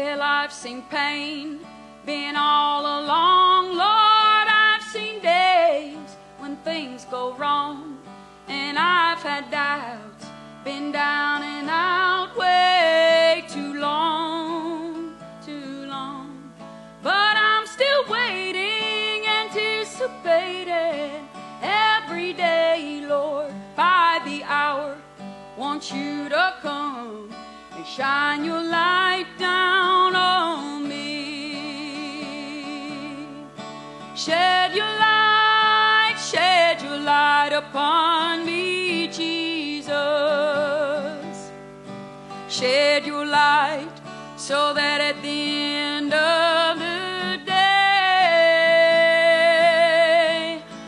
Well, I've seen pain, been all along, Lord. I've seen days when things go wrong, and I've had doubts, been down and out way too long, too long. But I'm still waiting, anticipating every day, Lord, by the hour. Want you to come and shine your light down on me. Shed your light upon me, Jesus. Shed your light so that at the end of the day,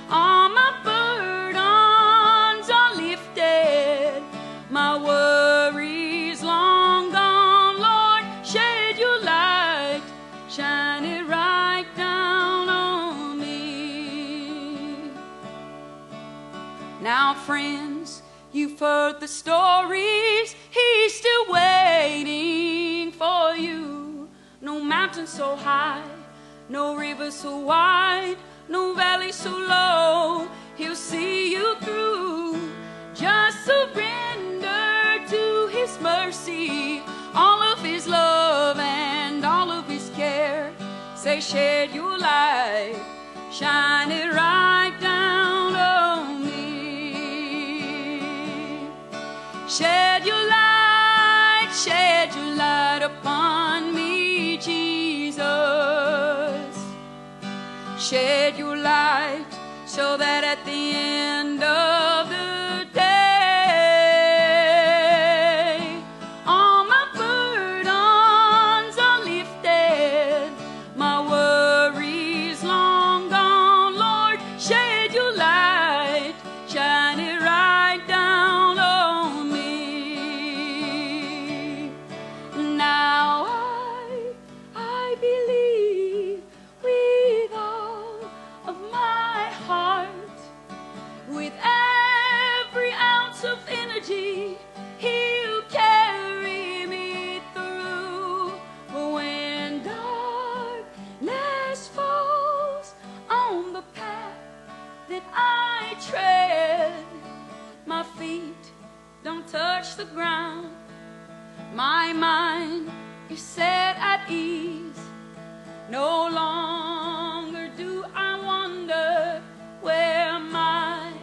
all my burdens are lifted, my worries long gone. Lord, shed your light, shine it right down on me. Now, friends, you've heard the stories. He's still waiting for you. No mountain so high, no river so wide, no valley so low. He'll see you through. Just surrender to His mercy, all of His love and all of His care. Say, shed your light, shine it right down on me. Shed your light upon me, Jesus. Shed your light so that at the end of the day, all my burdens are lifted, my worries long gone. Lord, shed your light, shine it right down on me. Now I believe with all of my heart, with every ounce of energy, He'll carry me through. When darkness falls on the path that I tread, my feet don't touch the ground, my mind is set at ease. No longer do I wonder where my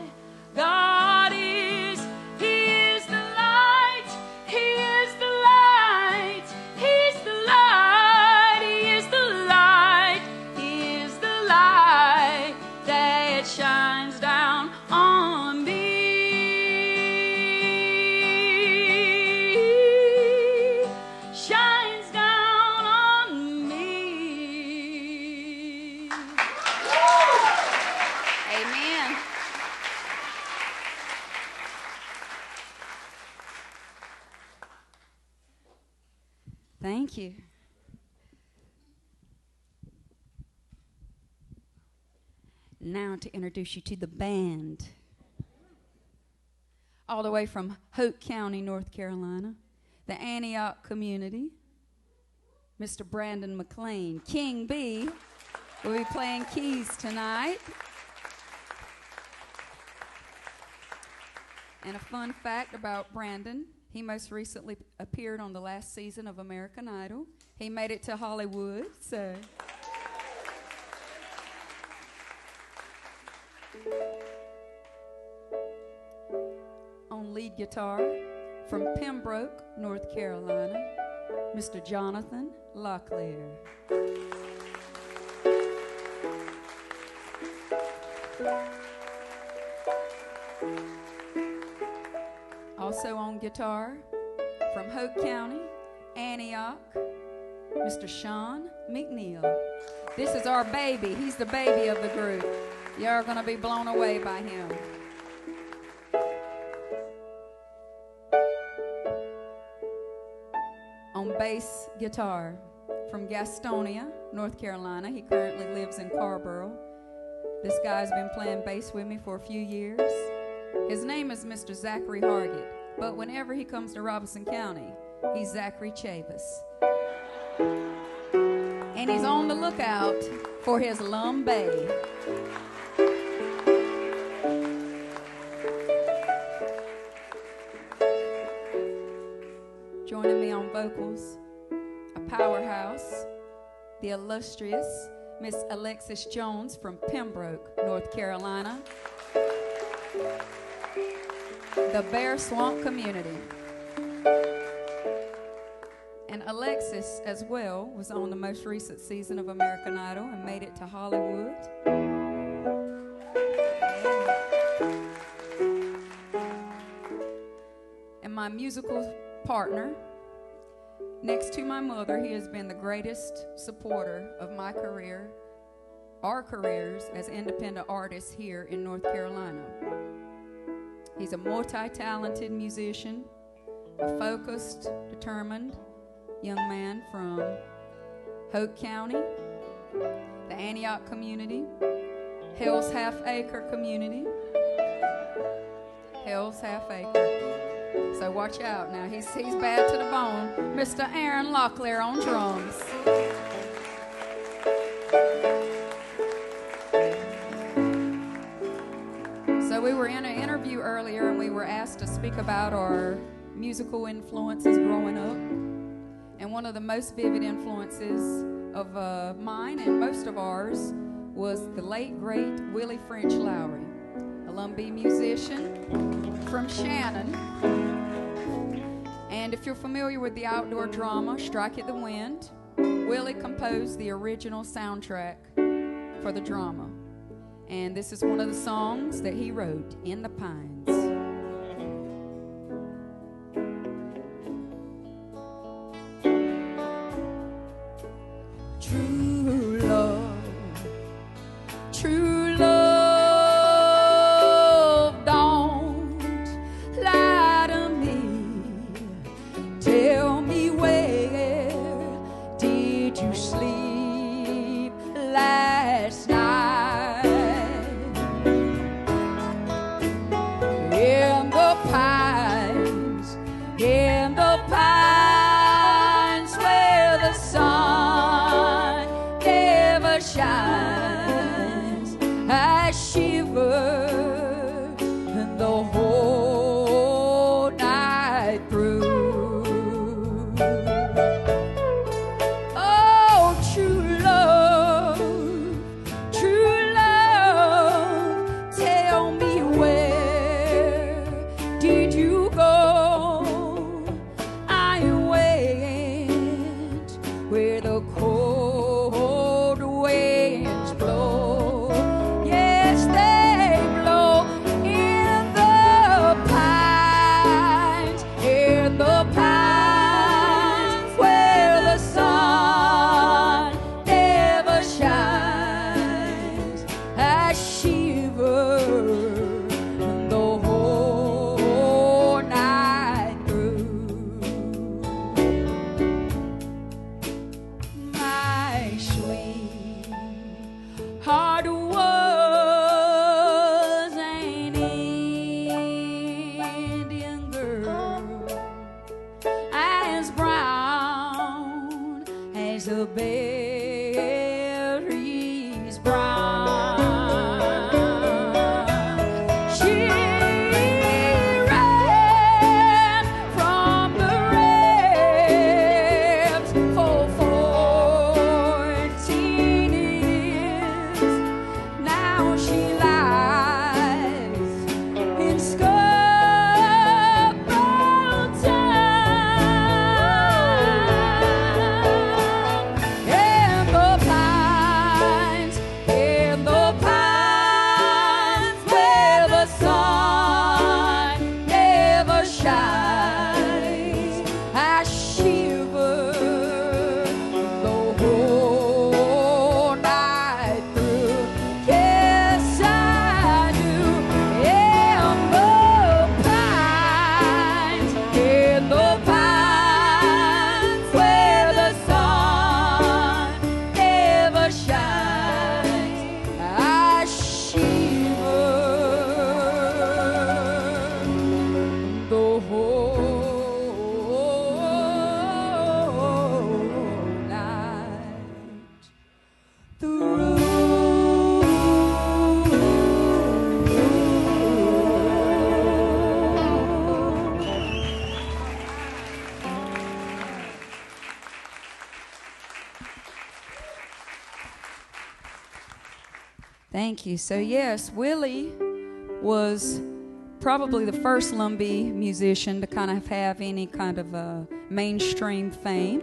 God is. He is the light, He is the light, He's the light, He is the light, He is the light that shines down on me. Shines down on me. Amen. Thank you. Now to introduce you to the band. All the way from Hope County, North Carolina, the Antioch community, Mr. Brandon McLean. King B will be playing keys tonight. And a fun fact about Brandon, he most recently appeared on the last season of American Idol. He made it to Hollywood, so. On lead guitar, from Pembroke, North Carolina, Mr. Jonathan Locklear. Also on guitar, from Hope County, Antioch, Mr. Sean McNeil. This is our baby. He's the baby of the group. You are going to be blown away by him. On bass guitar, from Gastonia, North Carolina. He currently lives in Carborough. This guy's been playing bass with me for a few years. His name is Mr. Zachary Hargett, but whenever he comes to Robeson County, he's Zachary Chavis. And he's on the lookout for his Lumbee. Joining me on vocals, a powerhouse, the illustrious Miss Alexis Jones from Pembroke, North Carolina, the Bear Swamp community. And Alexis, as well, was on the most recent season of American Idol and made it to Hollywood. And my musical partner, next to my mother, he has been the greatest supporter of my career, our careers as independent artists here in North Carolina. He's a multi-talented musician, a focused, determined young man from Hoke County, the Antioch community, Hell's Half Acre community, Hell's Half Acre. So watch out now, he's bad to the bone. Mr. Aaron Locklear on drums. So we were in an interview earlier and we were asked to speak about our musical influences growing up. And one of the most vivid influences of mine and most of ours was the late, great Willie French Lowry, a Lumbee musician from Shannon. And if you're familiar with the outdoor drama, Strike at the Wind, Willie composed the original soundtrack for the drama. And this is one of the songs that he wrote, In the Pines. True love, don't lie to me. Tell me, where did you sleep last night? Thank you. So yes, Willie was probably the first Lumbee musician to kind of have any kind of mainstream fame.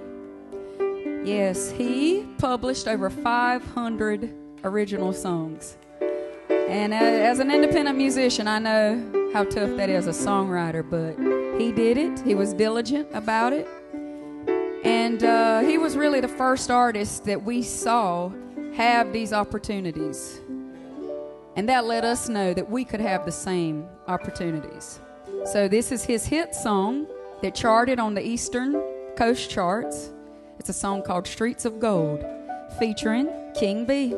Yes, he published over 500 original songs. And as an independent musician, I know how tough that is, a songwriter, but he did it. He was diligent about it. And he was really the first artist that we saw have these opportunities. And that let us know that we could have the same opportunities. So this is his hit song that charted on the Eastern Coast charts. It's a song called Streets of Gold, featuring King B.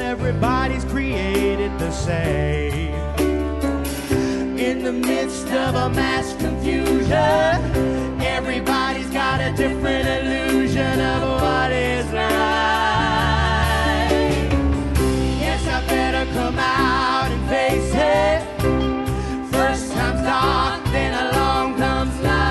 Everybody's created the same. In the midst of a mass confusion, everybody's got a different illusion of what is right. Yes, I better come out and face it. First time's dark, then along comes light.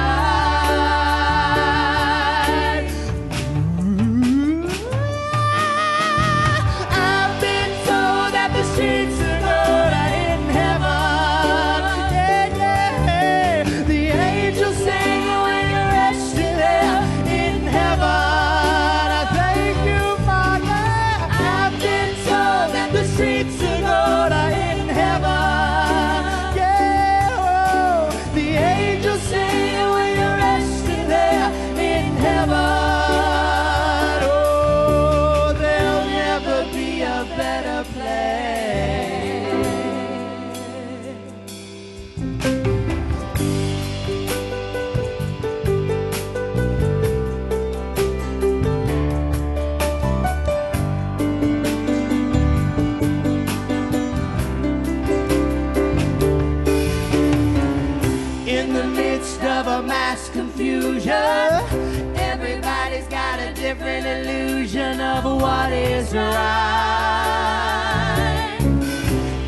Everybody's got a different illusion of what is right.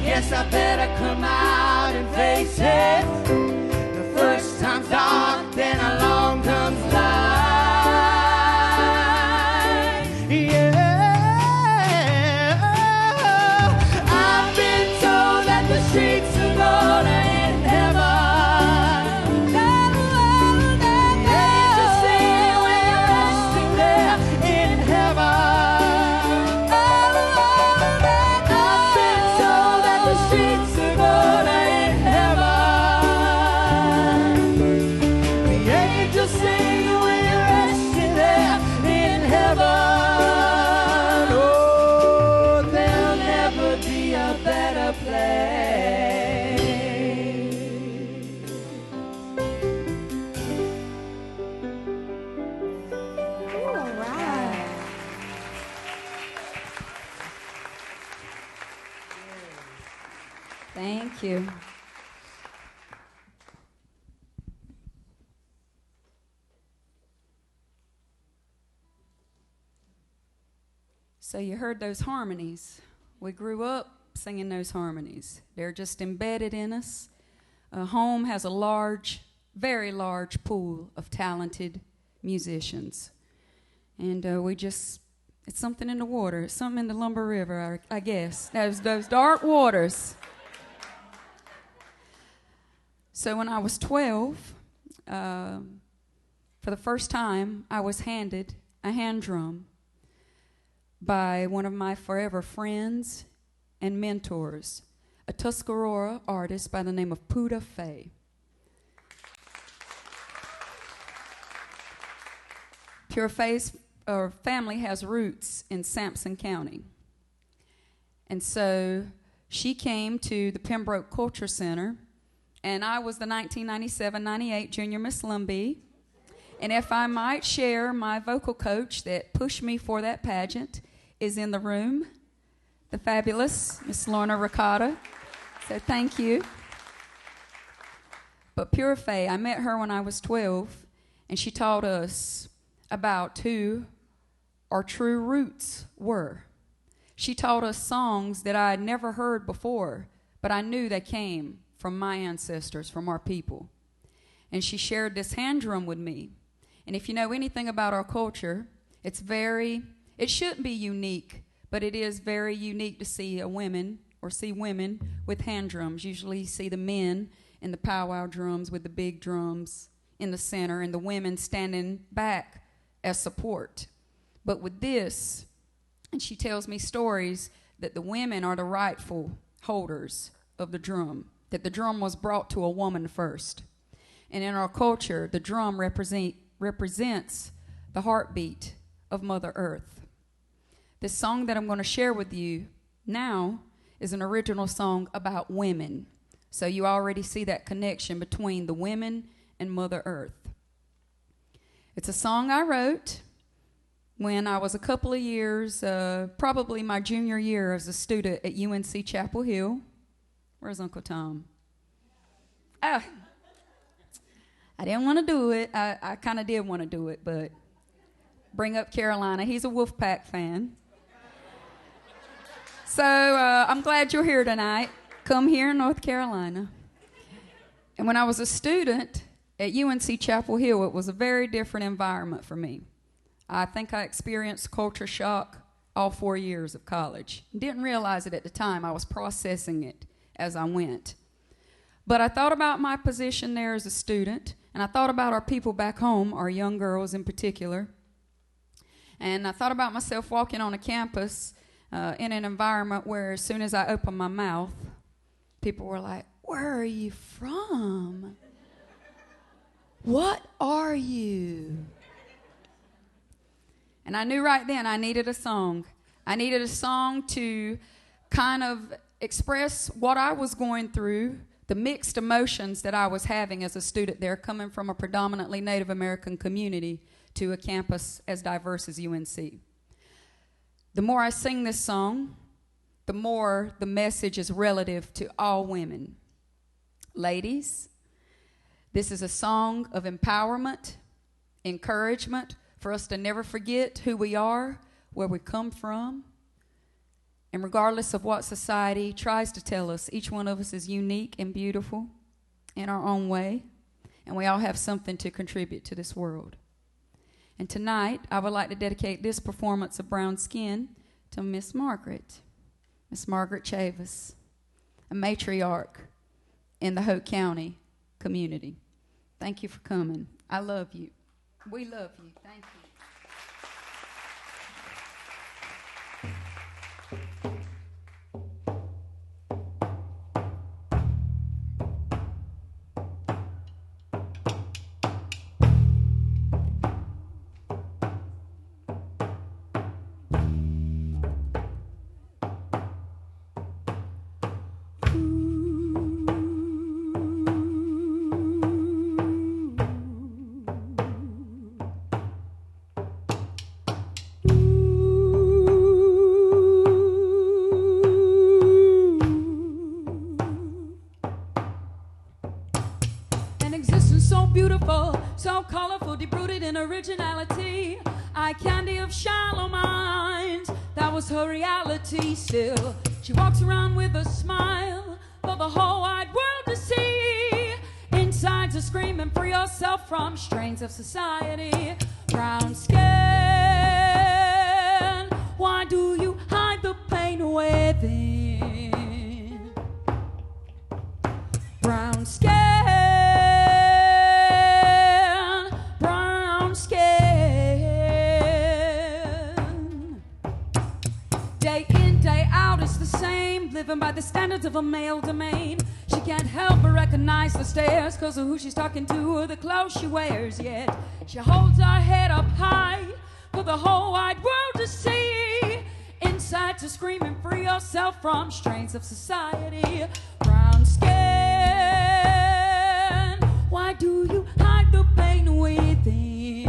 Guess I better come out and face it. The first time's dark, then along comes light. Yeah, I've been told that the streets are golden in heaven. Sing away. Thank you. So you heard those harmonies. We grew up singing those harmonies. They're just embedded in us. Home has a large, very large pool of talented musicians. And it's something in the water. It's something in the Lumbee River, I guess. Those dark waters. So when I was 12, for the first time, I was handed a hand drum by one of my forever friends and mentors, a Tuscarora artist by the name of Pura Fay. Pura Fay's family has roots in Sampson County. And so she came to the Pembroke Culture Center, and I was the 1997-98 Junior Miss Lumbee. And if I might share, my vocal coach that pushed me for that pageant is in the room, the fabulous Miss Lorna Ricotta. So thank you. But Pura Fay, I met her when I was 12, and she taught us about who our true roots were. She taught us songs that I had never heard before, but I knew they came from my ancestors, from our people. And she shared this hand drum with me. And if you know anything about our culture, it shouldn't be unique, but it is very unique to see women with hand drums. Usually you see the men in the powwow drums with the big drums in the center and the women standing back as support. But with this, and she tells me stories that the women are the rightful holders of the drum, that the drum was brought to a woman first. And in our culture, the drum represents the heartbeat of Mother Earth. This song that I'm going to share with you now is an original song about women. So you already see that connection between the women and Mother Earth. It's a song I wrote when I was a couple of years, probably my junior year as a student at UNC Chapel Hill. Where's Uncle Tom? I didn't want to do it. I kind of did want to do it, but bring up Carolina. He's a Wolfpack fan. So I'm glad you're here tonight. Come here in North Carolina. And when I was a student at UNC Chapel Hill, it was a very different environment for me. I think I experienced culture shock all 4 years of college. Didn't realize it at the time. I was processing it as I went. But I thought about my position there as a student, and I thought about our people back home, our young girls in particular. And I thought about myself walking on a campus in an environment where as soon as I opened my mouth, people were like, "Where are you from? What are you?" And I knew right then I needed a song. I needed a song to kind of express what I was going through, the mixed emotions that I was having as a student there, coming from a predominantly Native American community to a campus as diverse as UNC. The more I sing this song, the more the message is relative to all women. Ladies, this is a song of empowerment, encouragement, for us to never forget who we are, where we come from. And regardless of what society tries to tell us, each one of us is unique and beautiful in our own way, and we all have something to contribute to this world. And tonight, I would like to dedicate this performance of Brown Skin to Miss Margaret Chavis, a matriarch in the Hoke County community. Thank you for coming. I love you. We love you. Thank you. eye candy of shallow minds. That was her reality still. She walks around with a smile for the whole wide world to see. Insides are screaming, free yourself from strains of society. Brown skin, why do you hide the pain within? Brown skin, brown skin. Day in, day out, it's the same, living by the standards of a male domain. She can't help but recognize the stares, cause of who she's talking to or the clothes she wears. Yet she holds her head up high for the whole wide world to see. Insides are screaming, free yourself from strains of society. Brown skin, why do you hide the pain within?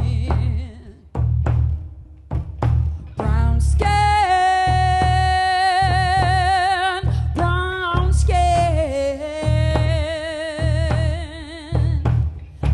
Brown skin, brown skin.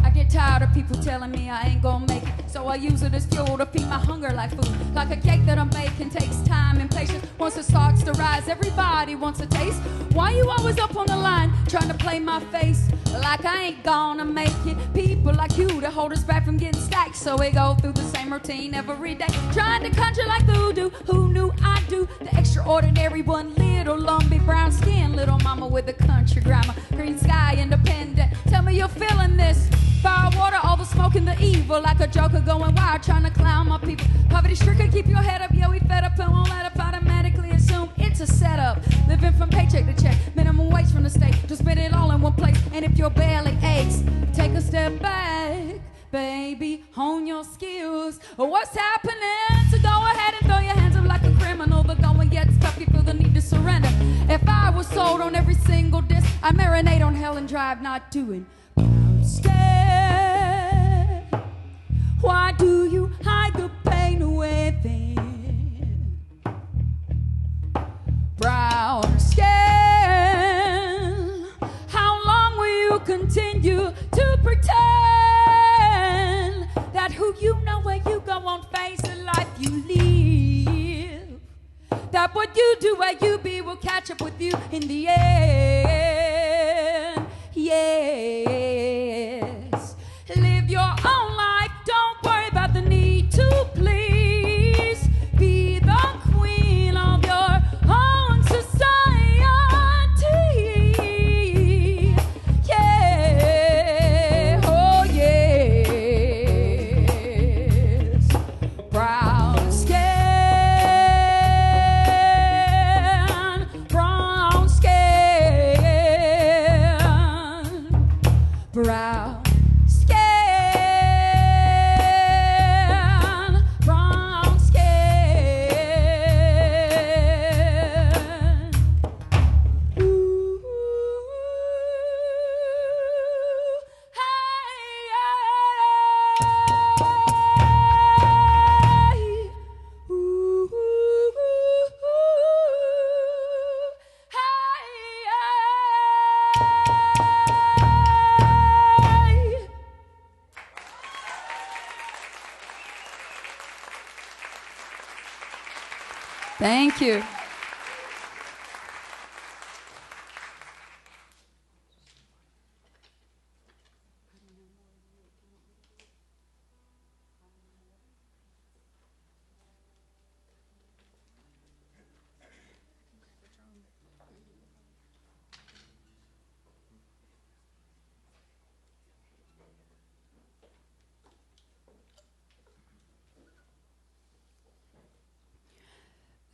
I get tired of people telling me I ain't gonna make it, so I use it as fuel to feed my hunger like food. Like a cake that I'm making takes time and patience. Once it starts to rise, everybody wants a taste. Why you always up on the line, trying to play my face like I ain't gonna make it? People like you to hold us back from getting stacked, so we go through the same routine every day, trying to conjure like voodoo. Who knew I'd do the extraordinary one? Little lumpy brown skin, little mama with a country grammar, green sky independent. Tell me you're feeling this. Fire, water, all the smoke and the evil, like a joker going wild, trying to clown my people. Poverty stricken, keep your head up, yeah, we fed up and won't let up, automatically assume it's a setup. Living from paycheck to check, minimum wage from the state, just spend it all in one place. And if your belly aches, take a step back, baby, hone your skills. What's happening? So go ahead and throw your hands up like a criminal. The going gets tough, you feel the need to surrender. If I was sold on every single disc, I marinate on hell and drive, not doing. Scared. Why do you hide the pain within? Brown skin, how long will you continue to pretend that who you know where you go won't face the life you live? That what you do where you be will catch up with you in the end. Yes, live your own life, don't worry about the need to please. Be the queen of your own society. Yeah, oh yes. Brown skin, brown skin. Brown skin, brown skin. Ooh, hey, ooh, hey. Thank you.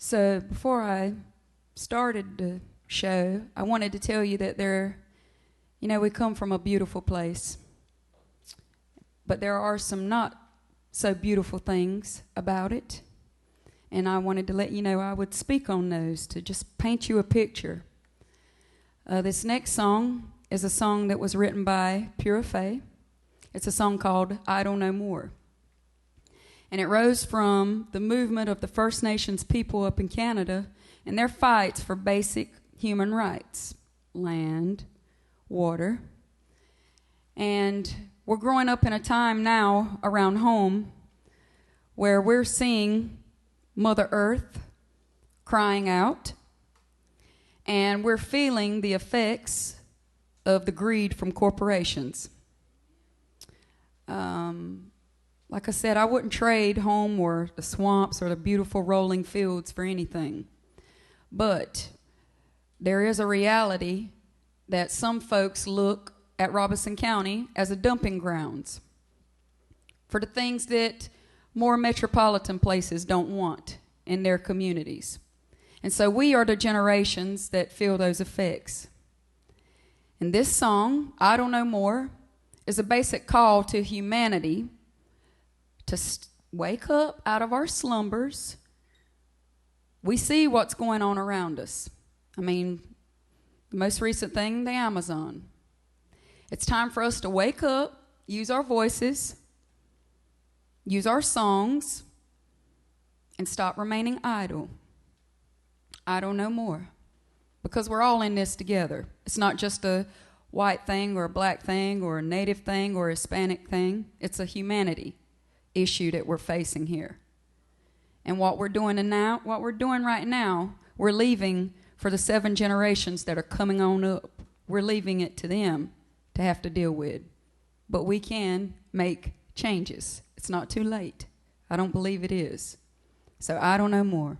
So before I started the show, I wanted to tell you that we come from a beautiful place, but there are some not so beautiful things about it, and I wanted to let you know I would speak on those to just paint you a picture. This next song is a song that was written by Pure Faye. It's a song called Idle No More. And it rose from the movement of the First Nations people up in Canada and their fights for basic human rights, land, water. And we're growing up in a time now around home where we're seeing Mother Earth crying out, and we're feeling the effects of the greed from corporations. Like I said, I wouldn't trade home or the swamps or the beautiful rolling fields for anything. But there is a reality that some folks look at Robeson County as a dumping grounds for the things that more metropolitan places don't want in their communities. And so we are the generations that feel those effects. And this song, I Don't Know More, is a basic call to humanity to wake up out of our slumbers. We see what's going on around us. I mean, the most recent thing, the Amazon. It's time for us to wake up, use our voices, use our songs, and stop remaining idle. I don't know more. Because we're all in this together. It's not just a white thing or a black thing or a native thing or a Hispanic thing. It's a humanity issue that we're facing here. And what we're doing right now, we're leaving for the 7 generations that are coming on up. We're leaving it to them to have to deal with. But we can make changes. It's not too late. I don't believe it is. So I don't know more.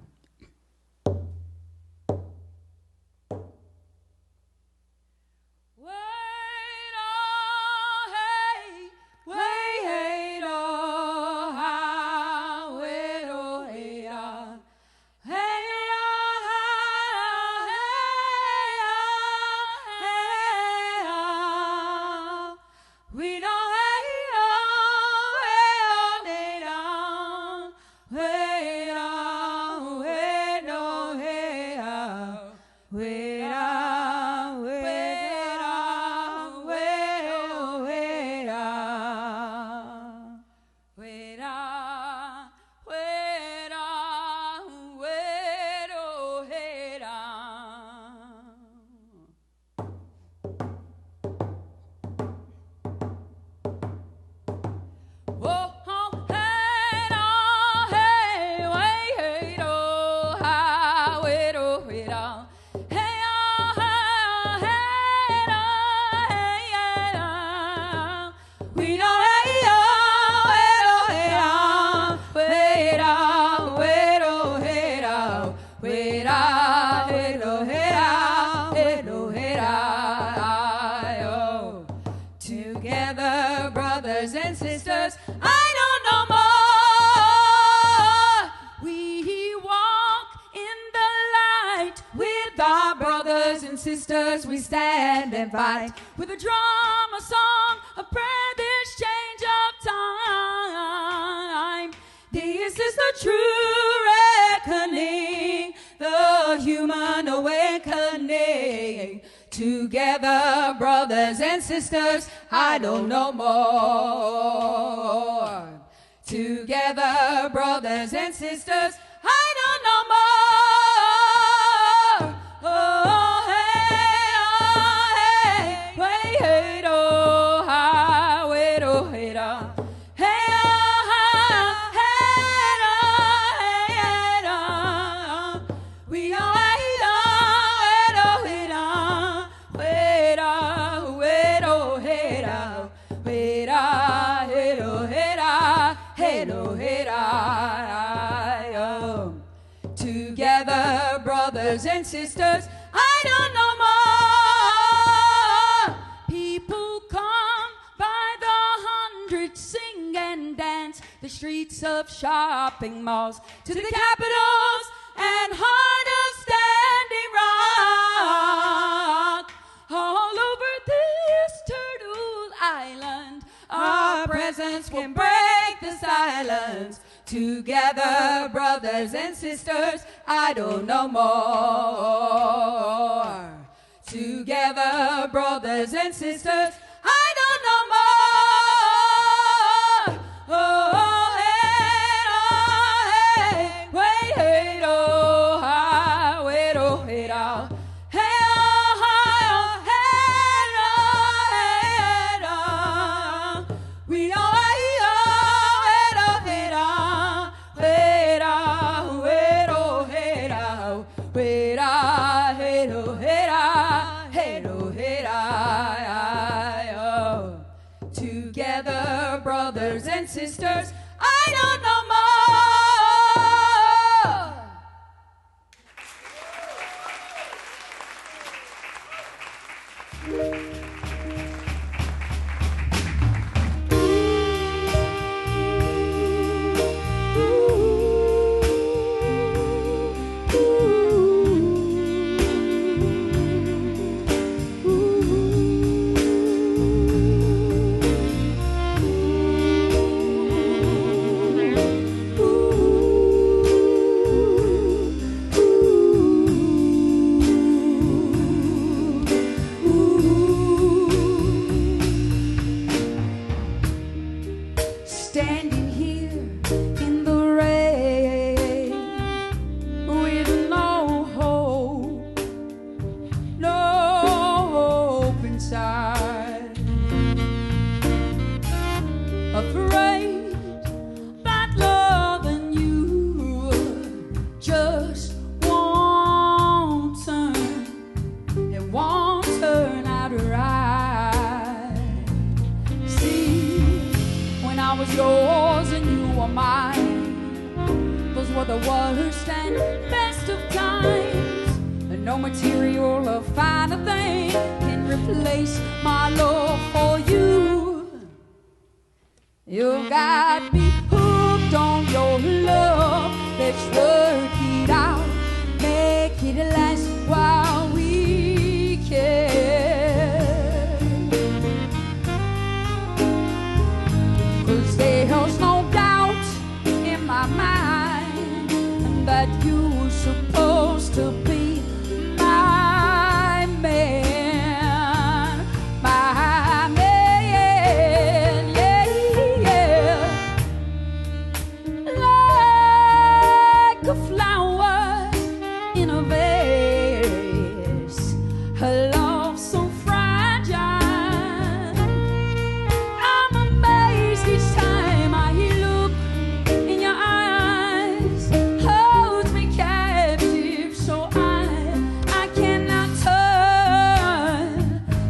Together, brothers and sisters, I don't know more. We walk in the light with our brothers and sisters. We stand and fight with a drum, a song, a prayer, this change of time. This is the true reckoning, the human awakening. Together, brothers and sisters, I don't know more. Together, brothers and sisters, I don't know more. Oh, hey, wait, hey, oh, hi, wait, oh, hey, oh. Hey, oh, hi, hey, oh, hey, oh. We are together, brothers and sisters, I don't know more. People come by the hundreds, sing and dance the streets of shopping malls to the capitals and heart of Standing Rock. All over this turtle island, our presence can break the silence. Together, brothers and sisters, I don't know more. Together, brothers and sisters, I don't know more. Oh, hey, wait, hey, oh, hi, wait, oh, hey, oh. worst and best of times, and no material or finer thing can replace my love for you. You got me hooked on your love. Let's work it out, make it last while we can. 'Cause there's no doubt in my mind that you were supposed to be my man, my man, yeah, yeah. Like a flower in a vase, a love so fragile. I'm amazed each time I look in your eyes. Holds me captive, so I cannot turn,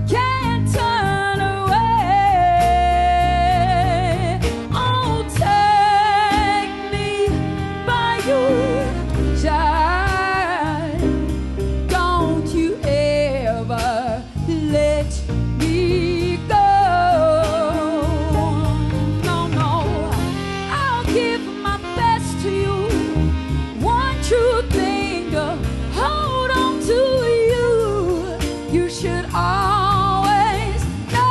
can't turn away. Oh, take me by your side. Don't you ever let me go. No, no, I'll give my best to you. One true thing to hold on to you. You should always know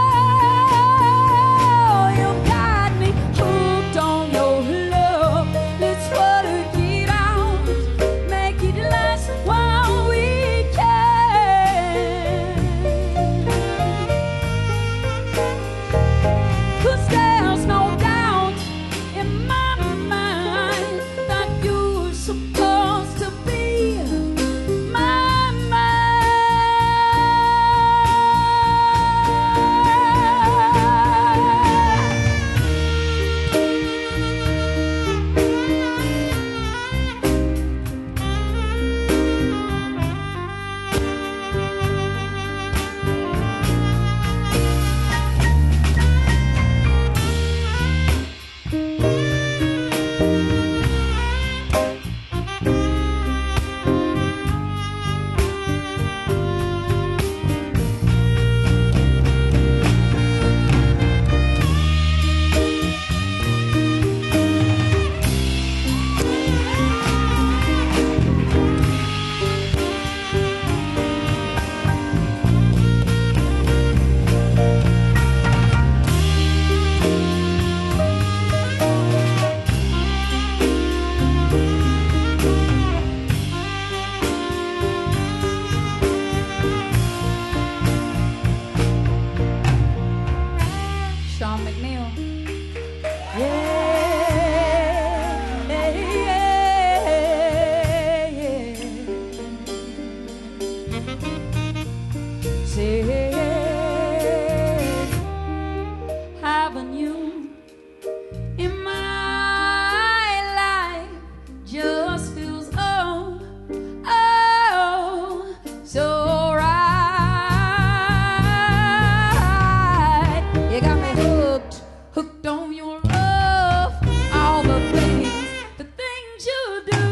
you got me hooked on your love. Let's work it out, make it last while we can. 'Cause there's no doubt in my mind that you're supposed to be my Sean McNeil. Said, having you in my life just feels so right. You got me hooked on your love, all the things you do.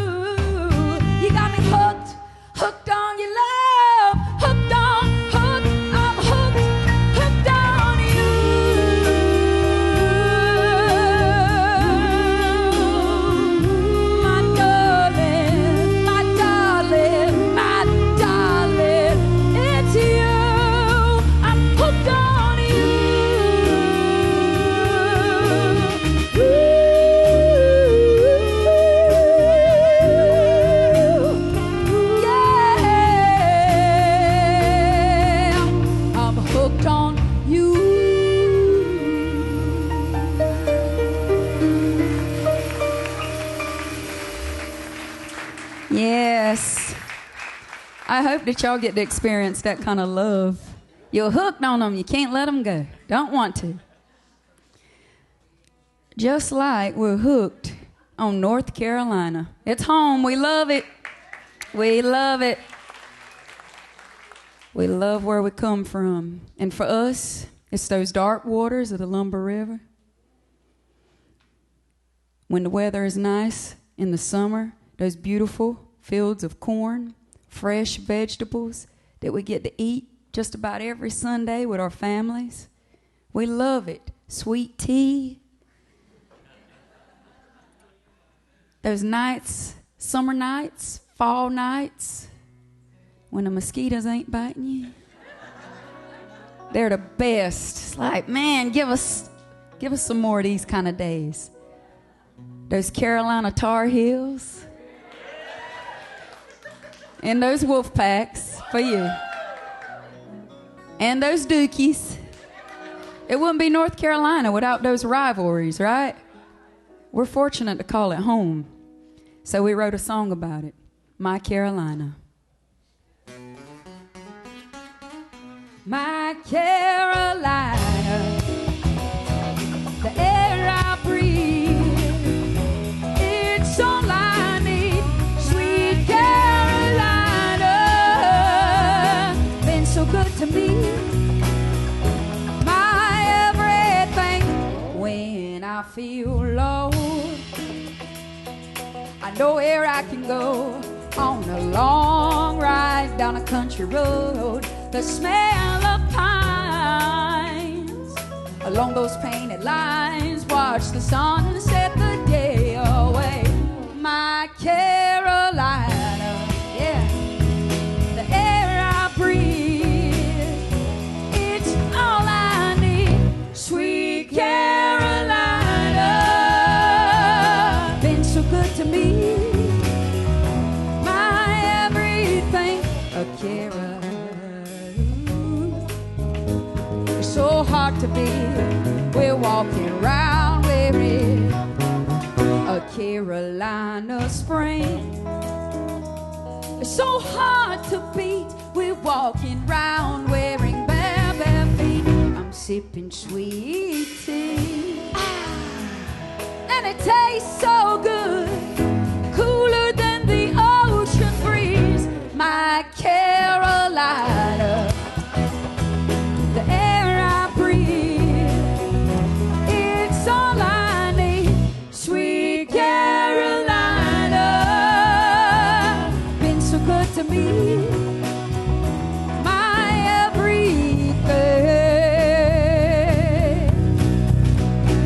You got me hooked on your love, hooked on, I'm hooked on you. My darling, my darling, my darling, it's you. I'm hooked on you. Yeah, I'm hooked on you. Yes. I hope that y'all get to experience that kind of love. You're hooked on them. You can't let them go. Don't want to. Just like we're hooked on North Carolina. It's home. We love it. We love it. We love where we come from. And for us, it's those dark waters of the Lumbee River. When the weather is nice in the summer, those beautiful fields of corn, fresh vegetables that we get to eat just about every Sunday with our families. We love it. Sweet tea. Those nights, summer nights, fall nights, when the mosquitoes ain't biting you. They're the best. It's like, man, give us some more of these kind of days. Those Carolina Tar Heels. And those wolf packs for you. And those Dookies. It wouldn't be North Carolina without those rivalries, right? We're fortunate to call it home. So we wrote a song about it. My Carolina. My Carolina, the air I breathe, it's all I need. Sweet Carolina, been so good to me. My everything when I feel low. I know where I can go on a long ride down a country road. The smell of pines along those painted lines. Watch the sun set the day away. My Carolina, yeah, the air I breathe, it's all I need. Sweet Carolina, been so good to me. My everything, a Carolina. So hard to be, we're walking around wearing a Carolina spring. It's so hard to beat, we're walking around wearing bare feet. I'm sipping sweet tea, and it tastes so good, cooler than the ocean breeze. My Carolina, the air I breathe, it's all I need. Sweet Carolina, been so good to me. My everything,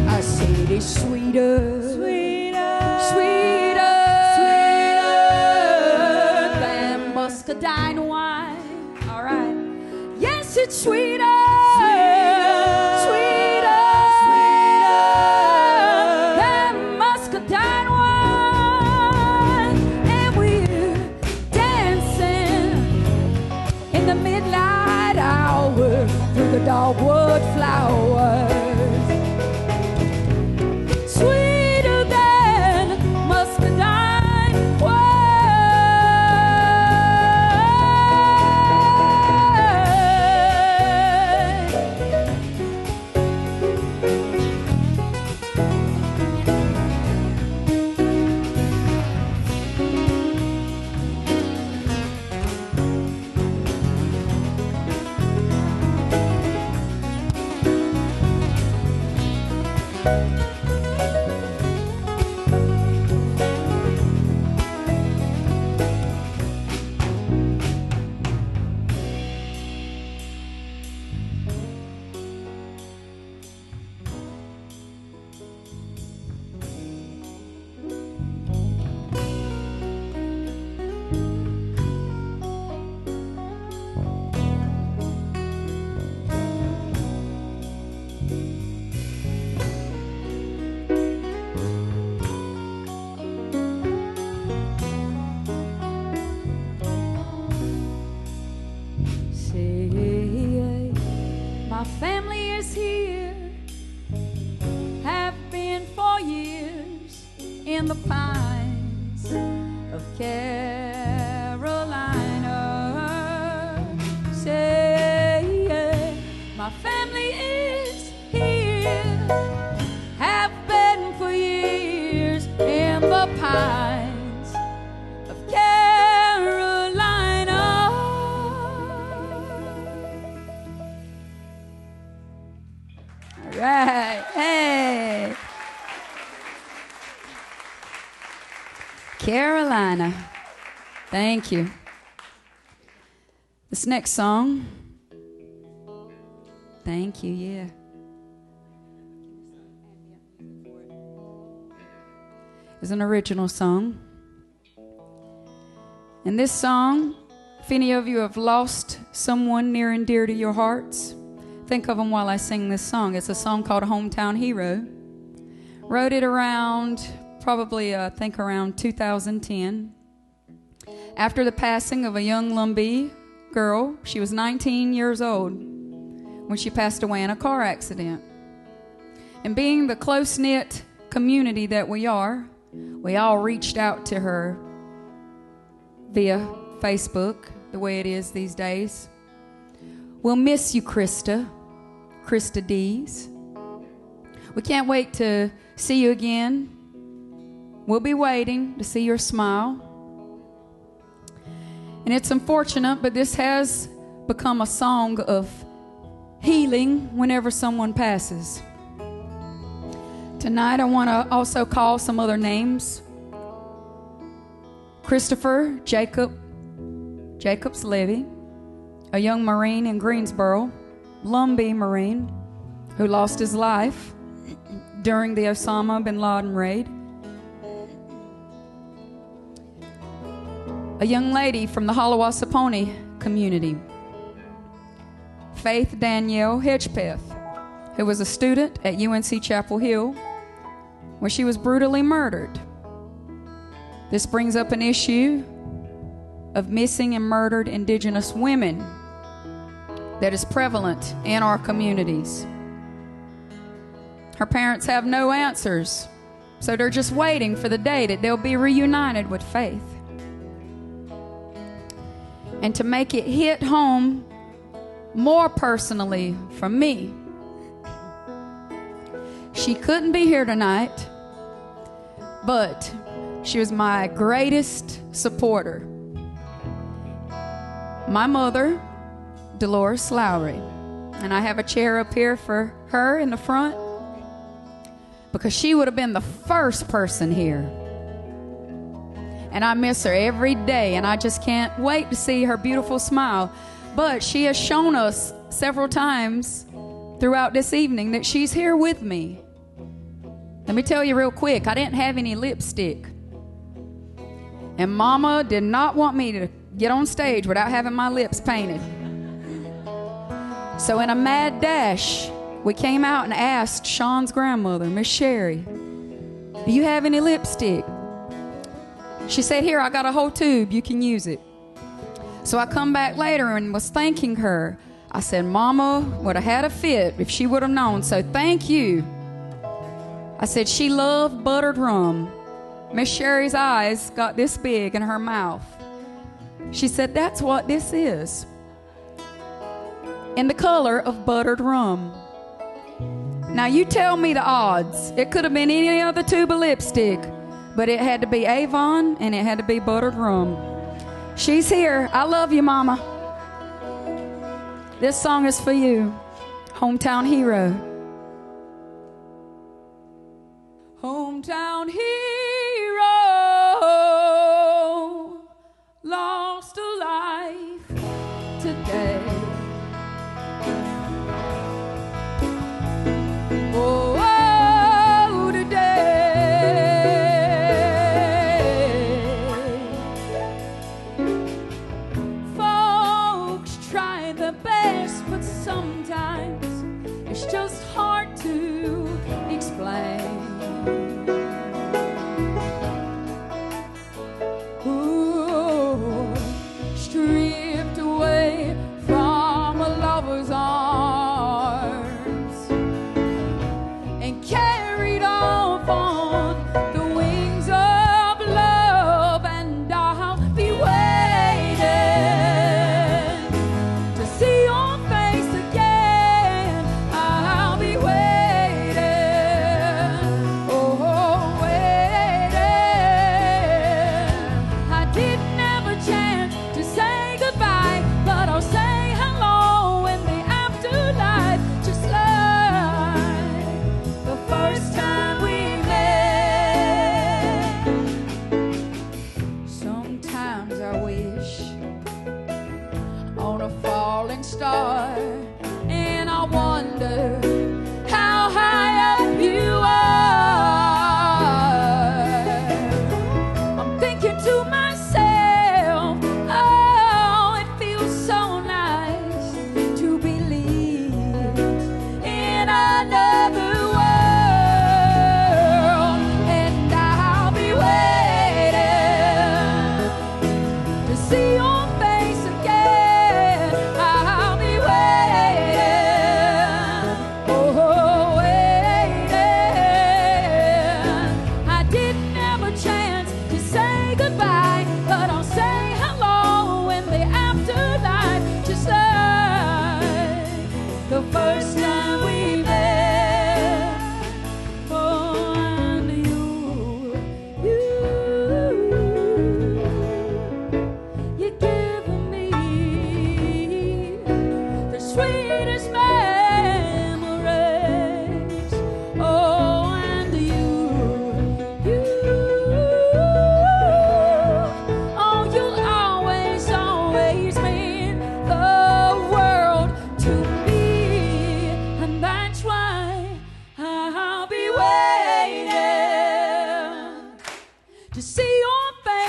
I said it's sweeter, sweeter, sweeter, sweeter than muscadine wine. All right, yes, it's sweeter. The dogwood flowers, sweeter than muscadine My family is here, have been for years, in the pines of Carolina. Say, my family is here, have been for years, in the pines of Carolina. All right, hey. Carolina. Thank you. This next song, thank you, yeah. It's an original song. And this song, if any of you have lost someone near and dear to your hearts, think of them while I sing this song. It's a song called Hometown Hero. Wrote it around, probably I think around 2010. After the passing of a young Lumbee girl. She was 19 years old when she passed away in a car accident. And being the close-knit community that we are, we all reached out to her via Facebook, the way it is these days. We'll miss you, Krista Dees. We can't wait to see you again. We'll be waiting to see your smile. And it's unfortunate, but this has become a song of healing whenever someone passes. Tonight I want to also call some other names. Christopher Jacobs Levy, a young Marine in Greensboro, Lumbee Marine, who lost his life during the Osama bin Laden raid. A young lady from the Hallowasaponi community, Faith Danielle Hedgepeth, who was a student at UNC Chapel Hill, where she was brutally murdered. This brings up an issue of missing and murdered Indigenous women that is prevalent in our communities. Her parents have no answers, so they're just waiting for the day that they'll be reunited with Faith. And to make it hit home more personally from me, she couldn't be here tonight, but she was my greatest supporter. My mother, Dolores Lowry, and I have a chair up here for her in the front because she would have been the first person here. And I miss her every day, and I just can't wait to see her beautiful smile. But she has shown us several times throughout this evening that she's here with me. Let me tell you real quick, I didn't have any lipstick. And Mama did not want me to get on stage without having my lips painted. So in a mad dash, we came out and asked Sean's grandmother, Miss Sherry, do you have any lipstick? She said, here, I got a whole tube, you can use it. So I come back later and was thanking her. I said, Mama would have had a fit if she would have known, so thank you. I said, she loved buttered rum. Miss Sherry's eyes got this big in her mouth. She said, that's what this is. In the color of buttered rum. Now you tell me the odds. It could have been any other tube of lipstick, but it had to be Avon and it had to be buttered rum. She's here. I love you, Mama. This song is for you. Hometown Hero. Hometown hero, lost alive today. Oh, oh, today. Folks try their best, but sometimes it's just hard to explain.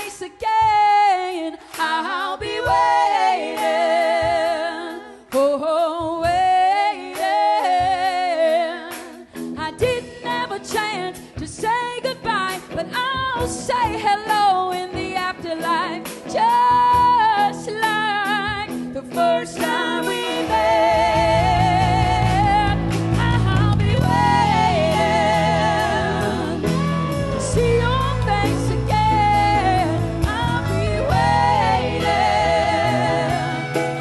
face again, I'll be waiting. Oh, waiting. I didn't have a chance to say goodbye, but I'll say hello in the afterlife, just like the first time we met. I'll be waiting to see your face again. I'll be waiting.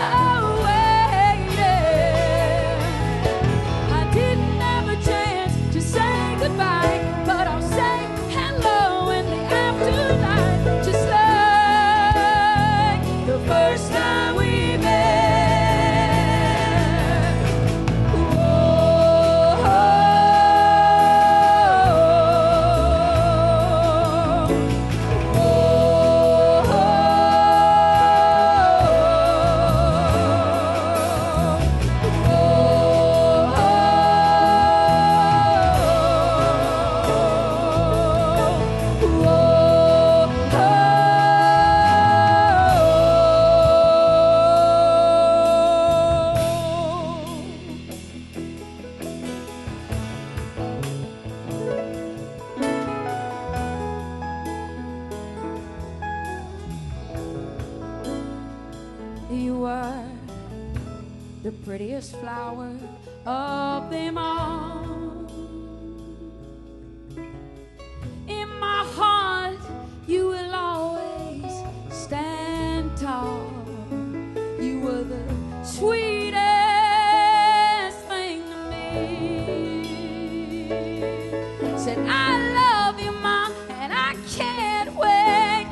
Oh, waiting. I didn't have a chance to say goodbye, but I'll say hello in the afterlife, just like the first time we met. You are the prettiest flower of them all. In my heart, you will always stand tall. You were the sweetest thing to me. Said, I love you, Mom, and I can't wait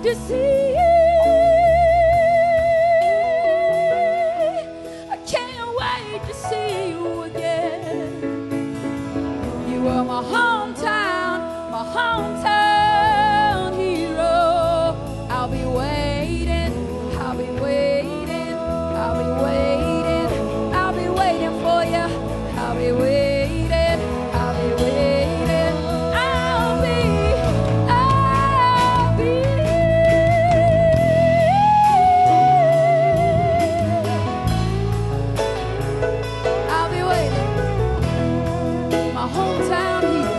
to see you. I can't wait to see you again. You are my hometown hero. I'll be waiting, I'll be waiting, I'll be waiting, I'll be waiting for you. I'll be waiting, I'll be waiting, I'll be. I'll be waiting, my hometown hero.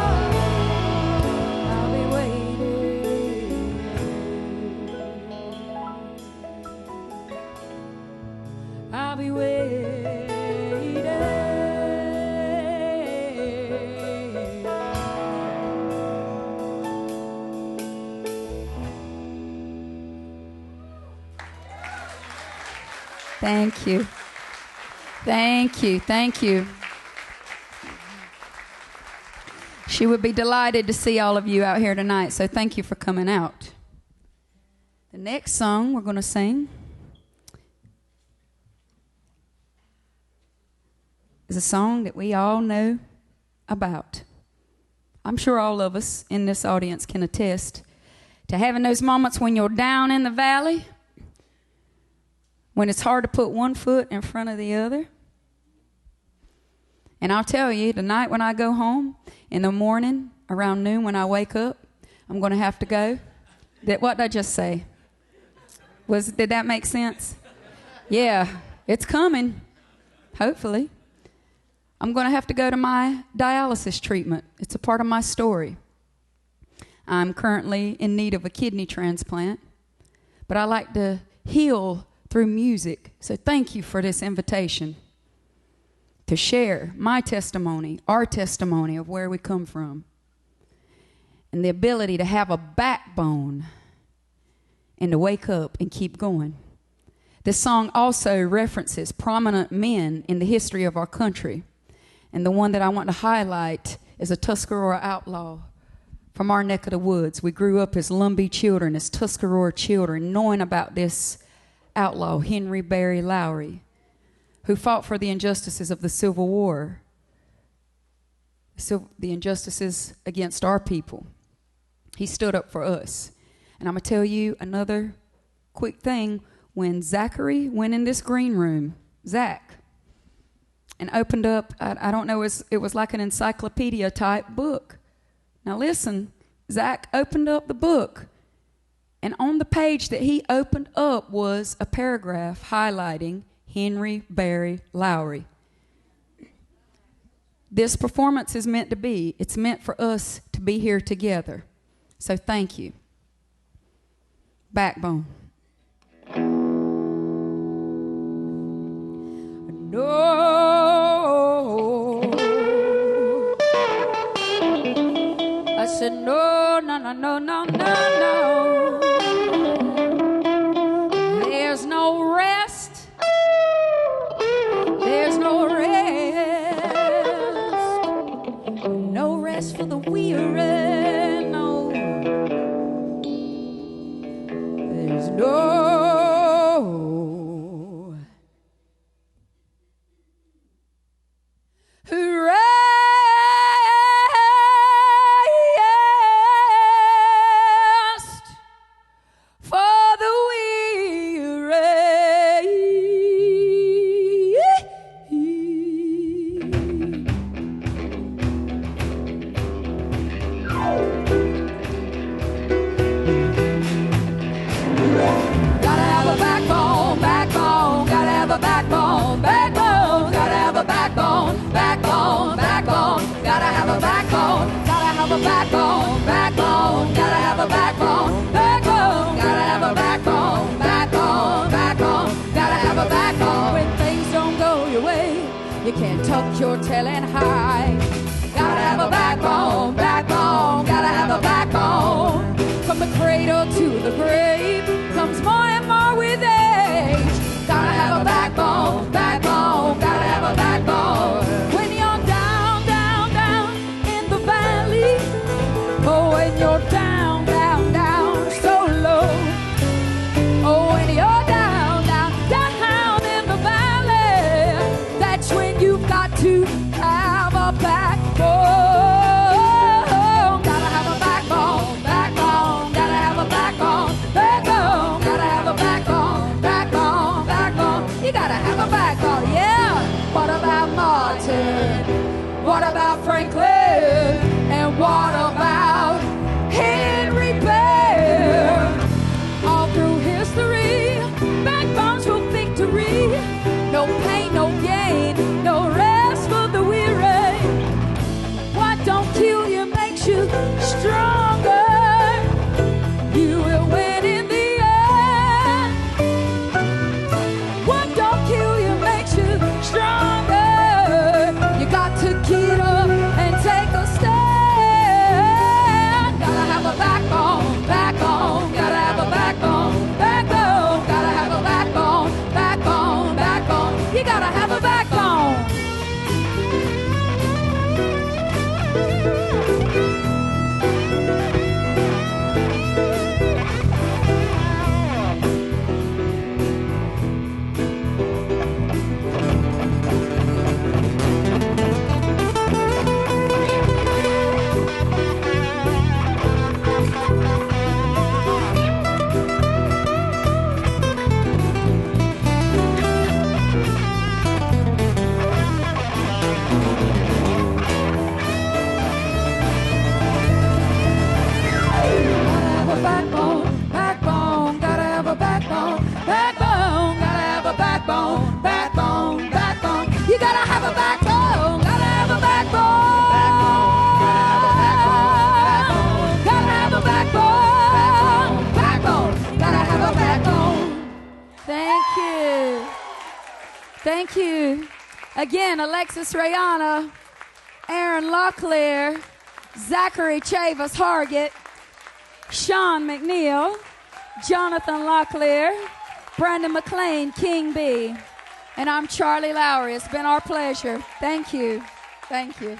I'll be waiting. I'll be waiting. Thank you. Thank you. Thank you. She would be delighted to see all of you out here tonight, so thank you for coming out. The next song we're going to sing is a song that we all know about. I'm sure all of us in this audience can attest to having those moments when you're down in the valley, when it's hard to put one foot in front of the other. And I'll tell you, tonight when I go home, in the morning, around noon when I wake up, I'm going to have to go. What did I just say? Did that make sense? Yeah, it's coming, hopefully. I'm going to have to go to my dialysis treatment. It's a part of my story. I'm currently in need of a kidney transplant, but I like to heal through music. So thank you for this invitation to share my testimony, our testimony of where we come from, and the ability to have a backbone and to wake up and keep going. This song also references prominent men in the history of our country, and the one that I want to highlight is a Tuscarora outlaw from our neck of the woods. We grew up as Lumbee children, as Tuscarora children, knowing about this outlaw, Henry Berry Lowry, who fought for the injustices of the Civil War, the injustices against our people. He stood up for us. And I'm going to tell you another quick thing. When Zachary went in this green room, Zach, and opened up, I don't know, it was like an encyclopedia type book. Now listen, Zach opened up the book, and on the page that he opened up was a paragraph highlighting Henry Barry Lowry. This performance is meant to be. It's meant for us to be here together. So thank you. Backbone. No. I said no, no, no, no, no, no, no. There's no rest. There's no rest. No rest for the weary. No. There's no. You can't tuck your tail and hide. Gotta have a backbone, backbone, gotta have a backbone. From the cradle to the grave comes more and more with age. Gotta have a backbone, backbone, gotta have a backbone. When you're down, down, down in the valley, oh, when you're down, down, down, so low. Oh, when you're down, down, down in the valley, that's when you've got to have a backbone. Gotta have a backbone, backbone, gotta have a backbone, backbone, gotta have a backbone, backbone, backbone. You gotta have a backbone, yeah. What about Martin? What about Franklin? And what about Henry Bear? All through history, backbones for victory. No pain, no gain, no rest for the weary. What don't kill you makes you stronger. You will win in the end. What don't kill you makes you stronger. You got to get up and take a stand. Gotta have a backbone, backbone, gotta have a backbone, backbone, gotta have a backbone, backbone, backbone. You gotta have a backbone. Backbone, backbone, gotta have a backbone, backbone, gotta have a backbone, backbone, backbone. You gotta have a backbone, gotta have a backbone, gotta have a backbone, backbone, gotta have a backbone. Thank you. Thank you. Again, Alexis Rayana, Aaron Locklear, Zachary Chavis Hargett, Sean McNeil, Jonathan Locklear, Brandon McLean, King B. And I'm Charly Lowry. It's been our pleasure. Thank you. Thank you.